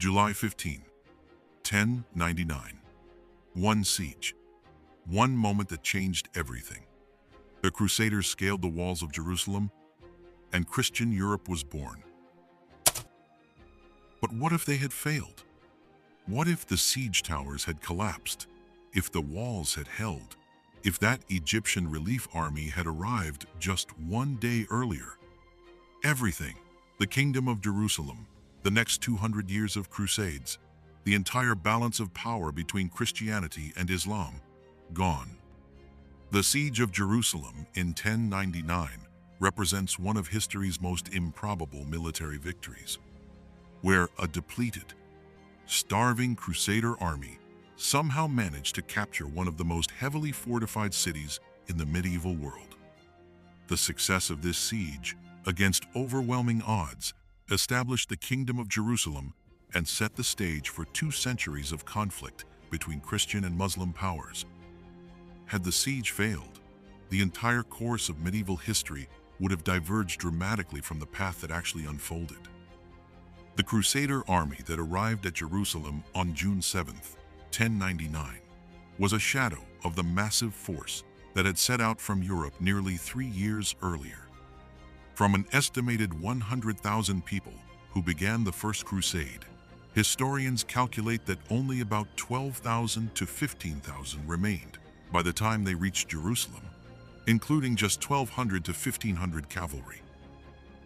July 15, 1099. One siege. One moment that changed everything. The Crusaders scaled the walls of Jerusalem, and Christian Europe was born. But what if they had failed? What if the siege towers had collapsed? If the walls had held? If that Egyptian relief army had arrived just one day earlier? Everything. The Kingdom of Jerusalem, the next 200 years of Crusades, the entire balance of power between Christianity and Islam, gone. The Siege of Jerusalem in 1099 represents one of history's most improbable military victories, where a depleted, starving Crusader army somehow managed to capture one of the most heavily fortified cities in the medieval world. The success of this siege, against overwhelming odds, established the Kingdom of Jerusalem and set the stage for 2 centuries of conflict between Christian and Muslim powers. Had the siege failed, the entire course of medieval history would have diverged dramatically from the path that actually unfolded. The Crusader army that arrived at Jerusalem on June 7, 1099, was a shadow of the massive force that had set out from Europe nearly 3 years earlier. From an estimated 100,000 people who began the First Crusade, historians calculate that only about 12,000 to 15,000 remained by the time they reached Jerusalem, including just 1,200 to 1,500 cavalry.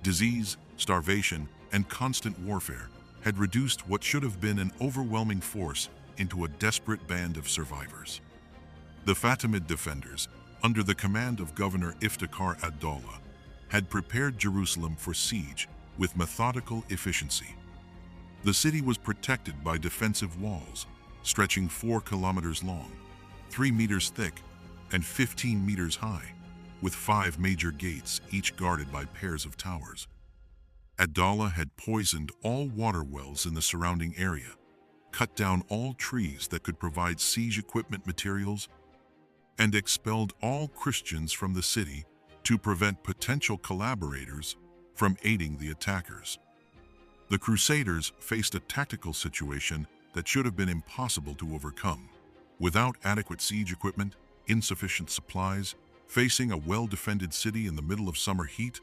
Disease, starvation, and constant warfare had reduced what should have been an overwhelming force into a desperate band of survivors. The Fatimid defenders, under the command of Governor Iftikhar ad-Dawla, had prepared Jerusalem for siege with methodical efficiency. The city was protected by defensive walls, stretching 4 kilometers long, 3 meters thick, and 15 meters high, with 5 major gates, each guarded by pairs of towers. Ad-Dawla had poisoned all water wells in the surrounding area, cut down all trees that could provide siege equipment materials, and expelled all Christians from the city to prevent potential collaborators from aiding the attackers. The Crusaders faced a tactical situation that should have been impossible to overcome. Without adequate siege equipment, insufficient supplies, facing a well-defended city in the middle of summer heat,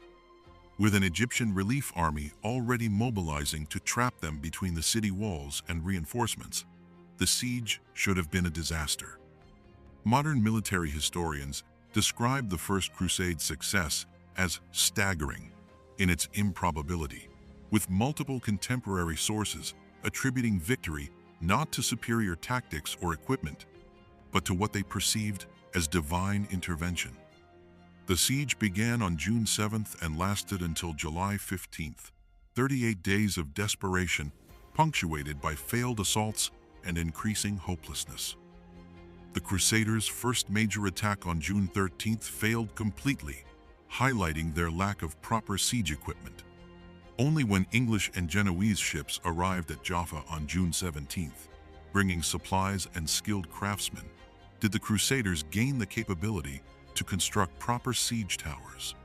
with an Egyptian relief army already mobilizing to trap them between the city walls and reinforcements, the siege should have been a disaster. Modern military historians describe the First Crusade's success as staggering in its improbability, with multiple contemporary sources attributing victory not to superior tactics or equipment, but to what they perceived as divine intervention. The siege began on June 7th and lasted until July 15th, 38 days of desperation, punctuated by failed assaults and increasing hopelessness. The Crusaders' first major attack on June 13th failed completely, highlighting their lack of proper siege equipment. Only when English and Genoese ships arrived at Jaffa on June 17th, bringing supplies and skilled craftsmen, did the Crusaders gain the capability to construct proper siege towers.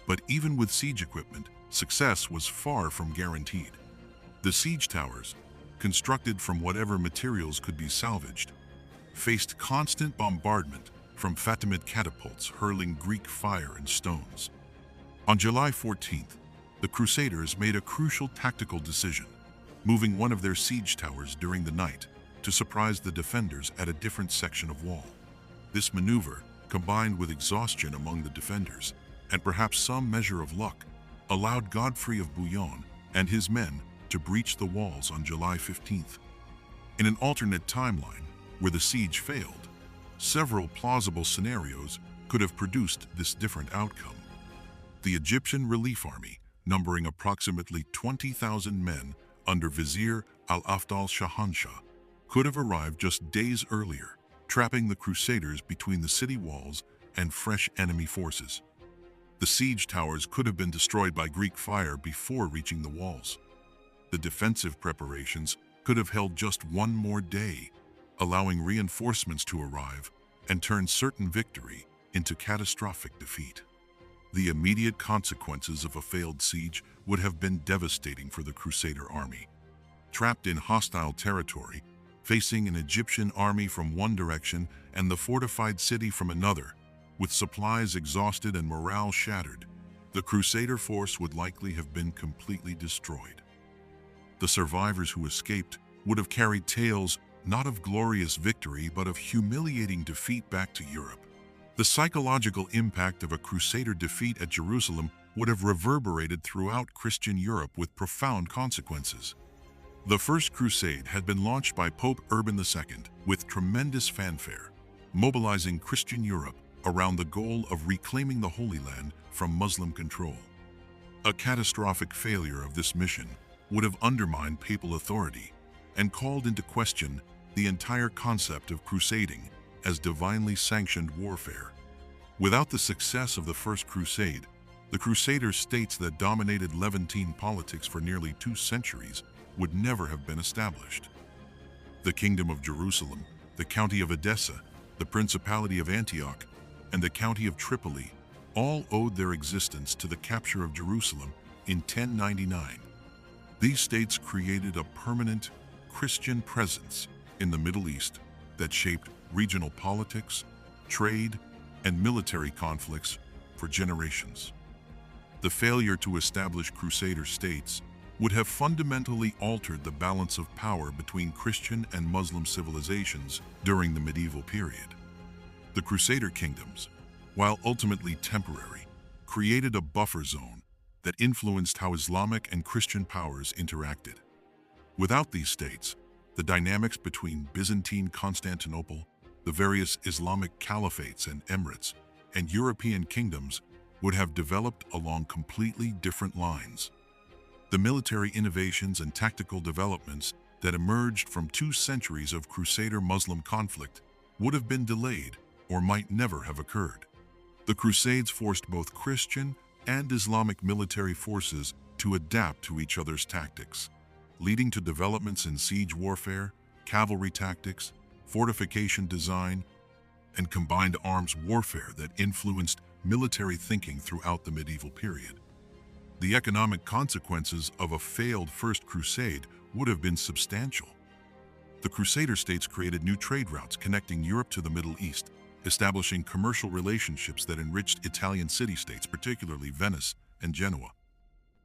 But even with siege equipment, success was far from guaranteed. The siege towers, constructed from whatever materials could be salvaged, faced constant bombardment from Fatimid catapults hurling Greek fire and stones. On July 14th, the Crusaders made a crucial tactical decision, moving one of their siege towers during the night to surprise the defenders at a different section of wall. This maneuver, combined with exhaustion among the defenders and perhaps some measure of luck, allowed Godfrey of Bouillon and his men to breach the walls on July 15th. In an alternate timeline, where the siege failed, several plausible scenarios could have produced this different outcome. The Egyptian relief army, numbering approximately 20,000 men under Vizier al-Afdal Shahanshah, could have arrived just days earlier, trapping the Crusaders between the city walls and fresh enemy forces. The siege towers could have been destroyed by Greek fire before reaching the walls. The defensive preparations could have held just one more day, allowing reinforcements to arrive and turn certain victory into catastrophic defeat. The immediate consequences of a failed siege would have been devastating for the Crusader army. trapped in hostile territory, facing an Egyptian army from one direction and the fortified city from another, with supplies exhausted and morale shattered. The Crusader force would likely have been completely destroyed. The survivors who escaped would have carried tales not of glorious victory but of humiliating defeat back to Europe. The psychological impact of a Crusader defeat at Jerusalem would have reverberated throughout Christian Europe with profound consequences. The First Crusade had been launched by Pope Urban II with tremendous fanfare, mobilizing Christian Europe around the goal of reclaiming the Holy Land from Muslim control. A catastrophic failure of this mission would have undermined papal authority and called into question the entire concept of crusading as divinely sanctioned warfare. Without the success of the First Crusade, the Crusader states that dominated Levantine politics for nearly 2 centuries would never have been established. The Kingdom of Jerusalem, the County of Edessa, the Principality of Antioch, and the County of Tripoli all owed their existence to the capture of Jerusalem in 1099. These states created a permanent Christian presence in the Middle East that shaped regional politics, trade, and military conflicts for generations. The failure to establish Crusader states would have fundamentally altered the balance of power between Christian and Muslim civilizations during the medieval period. The Crusader kingdoms, while ultimately temporary, created a buffer zone that influenced how Islamic and Christian powers interacted. Without these states, the dynamics between Byzantine Constantinople, the various Islamic caliphates and emirates, and European kingdoms would have developed along completely different lines. The military innovations and tactical developments that emerged from 2 centuries of Crusader-Muslim conflict would have been delayed or might never have occurred. The Crusades forced both Christian and Islamic military forces to adapt to each other's tactics, leading to developments in siege warfare, cavalry tactics, fortification design, and combined arms warfare that influenced military thinking throughout the medieval period. The economic consequences of a failed First Crusade would have been substantial. The Crusader states created new trade routes connecting Europe to the Middle East, establishing commercial relationships that enriched Italian city-states, particularly Venice and Genoa.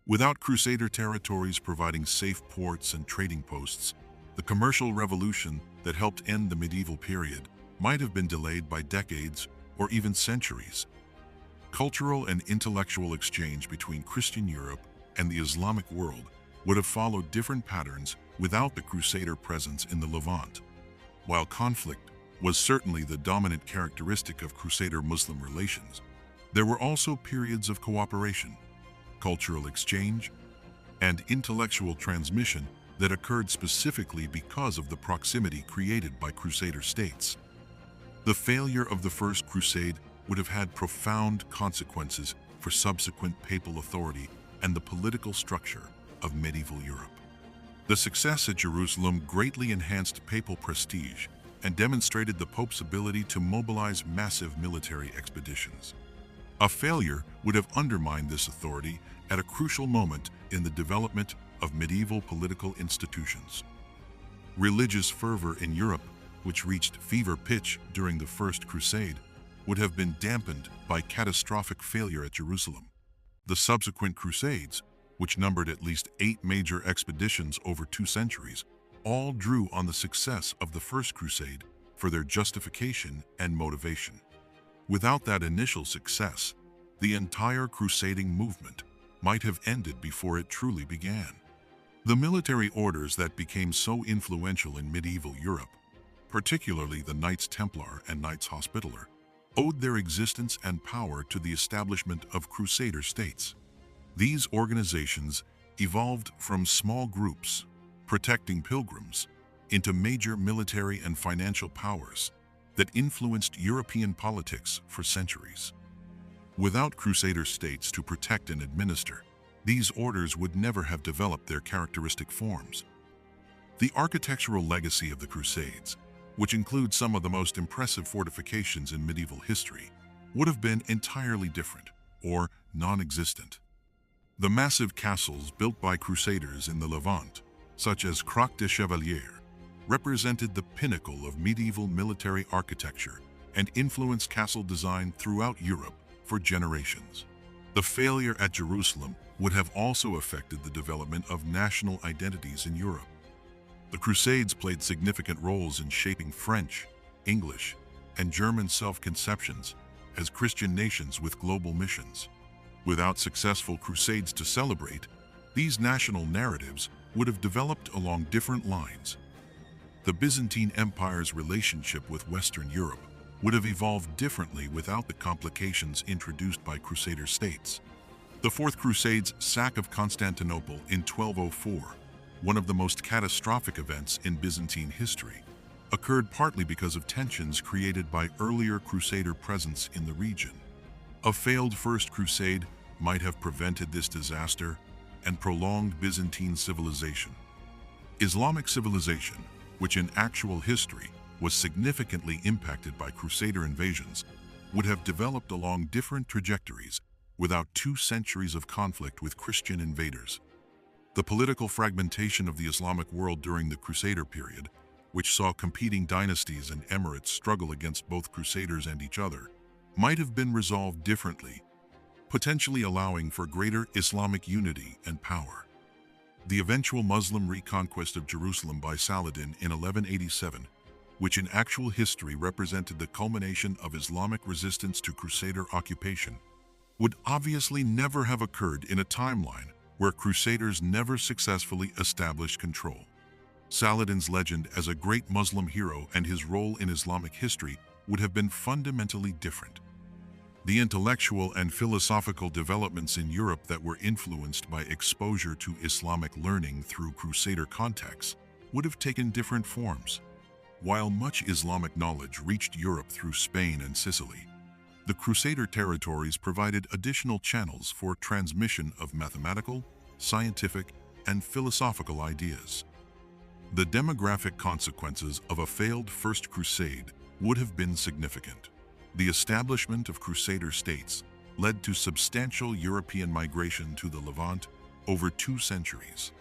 Without Crusader territories providing safe ports and trading posts, the commercial revolution that helped end the medieval period might have been delayed by decades or even centuries. Cultural and intellectual exchange between Christian Europe and the Islamic world would have followed different patterns without the Crusader presence in the Levant. While conflict was certainly the dominant characteristic of Crusader-Muslim relations, there were also periods of cooperation, cultural exchange, and intellectual transmission that occurred specifically because of the proximity created by Crusader states. The failure of the First Crusade would have had profound consequences for subsequent papal authority and the political structure of medieval Europe. The success at Jerusalem greatly enhanced papal prestige and demonstrated the Pope's ability to mobilize massive military expeditions. A failure would have undermined this authority at a crucial moment in the development of medieval political institutions. Religious fervor in Europe, which reached fever pitch during the First Crusade, would have been dampened by catastrophic failure at Jerusalem. The subsequent Crusades, which numbered at least 8 major expeditions over 2 centuries, all drew on the success of the First Crusade for their justification and motivation. Without that initial success, the entire crusading movement might have ended before it truly began. The military orders that became so influential in medieval Europe, particularly the Knights Templar and Knights Hospitaller, owed their existence and power to the establishment of Crusader states. These organizations evolved from small groups protecting pilgrims into major military and financial powers that influenced European politics for centuries. Without Crusader states to protect and administer, these orders would never have developed their characteristic forms. The architectural legacy of the Crusades, which includes some of the most impressive fortifications in medieval history, would have been entirely different or non-existent. The massive castles built by Crusaders in the Levant, such as Croix de Chevalier, represented the pinnacle of medieval military architecture and influenced castle design throughout Europe for generations. The failure at Jerusalem would have also affected the development of national identities in Europe. The Crusades played significant roles in shaping French, English, and German self-conceptions as Christian nations with global missions. Without successful crusades to celebrate, these national narratives would have developed along different lines. The Byzantine Empire's relationship with Western Europe would have evolved differently without the complications introduced by Crusader states. The Fourth Crusade's sack of Constantinople in 1204, one of the most catastrophic events in Byzantine history, occurred partly because of tensions created by earlier Crusader presence in the region. A failed First Crusade might have prevented this disaster and prolonged Byzantine civilization. Islamic civilization, which in actual history was significantly impacted by Crusader invasions, would have developed along different trajectories without 2 centuries of conflict with Christian invaders. The political fragmentation of the Islamic world during the Crusader period, which saw competing dynasties and emirates struggle against both Crusaders and each other, might have been resolved differently, potentially allowing for greater Islamic unity and power. The eventual Muslim reconquest of Jerusalem by Saladin in 1187, which in actual history represented the culmination of Islamic resistance to Crusader occupation, would obviously never have occurred in a timeline where Crusaders never successfully established control. Saladin's legend as a great Muslim hero and his role in Islamic history would have been fundamentally different. The intellectual and philosophical developments in Europe that were influenced by exposure to Islamic learning through Crusader contexts would have taken different forms. While much Islamic knowledge reached Europe through Spain and Sicily, the Crusader territories provided additional channels for transmission of mathematical, scientific, and philosophical ideas. The demographic consequences of a failed First Crusade would have been significant. The establishment of Crusader states led to substantial European migration to the Levant over 2 centuries.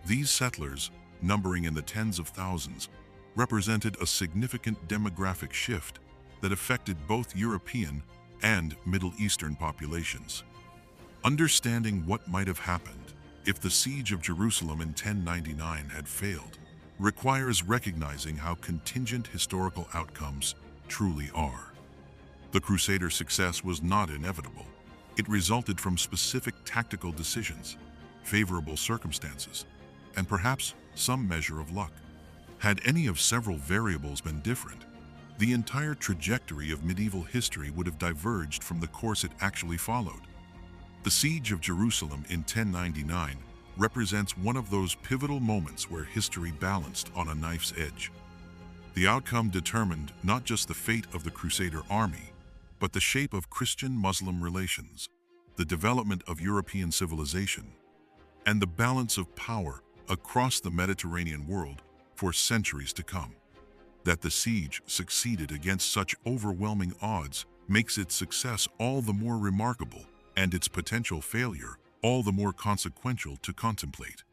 These settlers, numbering in the tens of thousands, represented a significant demographic shift that affected both European and Middle Eastern populations. Understanding what might have happened if the siege of Jerusalem in 1099 had failed requires recognizing how contingent historical outcomes truly are. The Crusader success was not inevitable. It resulted from specific tactical decisions, favorable circumstances, and perhaps some measure of luck. Had any of several variables been different, the entire trajectory of medieval history would have diverged from the course it actually followed. The siege of Jerusalem in 1099 represents one of those pivotal moments where history balanced on a knife's edge. The outcome determined not just the fate of the Crusader army, but the shape of Christian-Muslim relations, the development of European civilization, and the balance of power across the Mediterranean world for centuries to come. That the siege succeeded against such overwhelming odds makes its success all the more remarkable and its potential failure all the more consequential to contemplate.